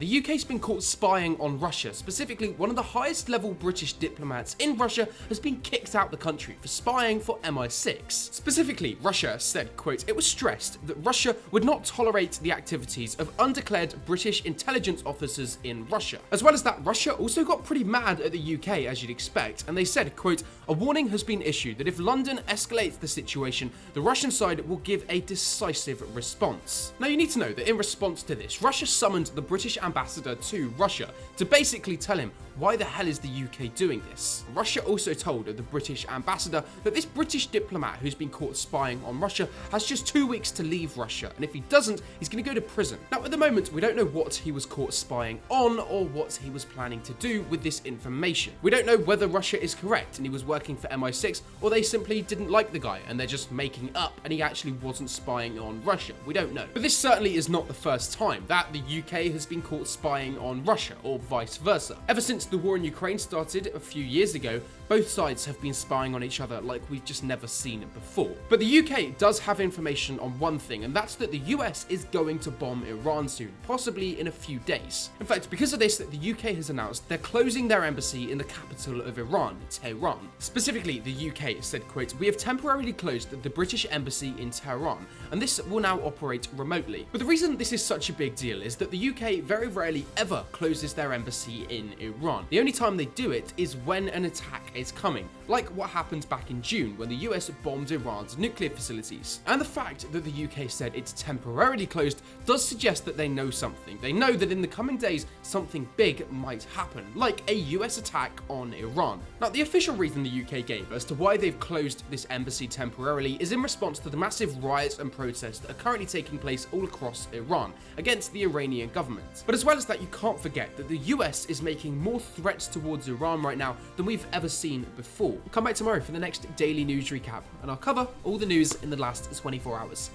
The UK's been caught spying on Russia. Specifically, one of the highest level British diplomats in Russia has been kicked out the country for spying for MI6. Specifically, Russia said, quote, "It was stressed that Russia would not tolerate the activities of undeclared British intelligence officers in Russia." As well as that, Russia also got pretty mad at the UK, as you'd expect, and they said, quote, "A warning has been issued that if London escalates the situation, the Russian side will give a decisive response." Now you need to know that in response to this, Russia summoned the British ambassador to Russia to basically tell him why the hell is the UK doing this. Russia also told the British ambassador that this British diplomat who's been caught spying on Russia has just 2 weeks to leave Russia, and if he doesn't, he's going to go to prison. Now at the moment, we don't know what he was caught spying on or what he was planning to do with this information. We don't know whether Russia is correct and he was working for MI6, or they simply didn't like the guy and they're just making up and he actually wasn't spying on Russia. We don't know. But this certainly is not the first time that the UK has been caught spying on Russia, or vice versa. Ever since the war in Ukraine started a few years ago, both sides have been spying on each other like we've just never seen it before. But the UK does have information on one thing, and that's that the US is going to bomb Iran soon, possibly in a few days. In fact, because of this, the UK has announced they're closing their embassy in the capital of Iran, Tehran. Specifically, the UK said, quote, "We have temporarily closed the British embassy in Tehran, and this will now operate remotely." But the reason this is such a big deal is that the UK very rarely ever closes their embassy in Iran. The only time they do it is when an attack is coming, like what happened back in June when the US bombed Iran's nuclear facilities. And the fact that the UK said it's temporarily closed does suggest that they know something. They know that in the coming days something big might happen, like a US attack on Iran. Now the official reason the UK gave as to why they've closed this embassy temporarily is in response to the massive riots and protests that are currently taking place all across Iran against the Iranian government. But as well as that, you can't forget that the US is making more threats towards Iran right now than we've ever seen before. Come back tomorrow for the next daily news recap, and I'll cover all the news in the last 24 hours.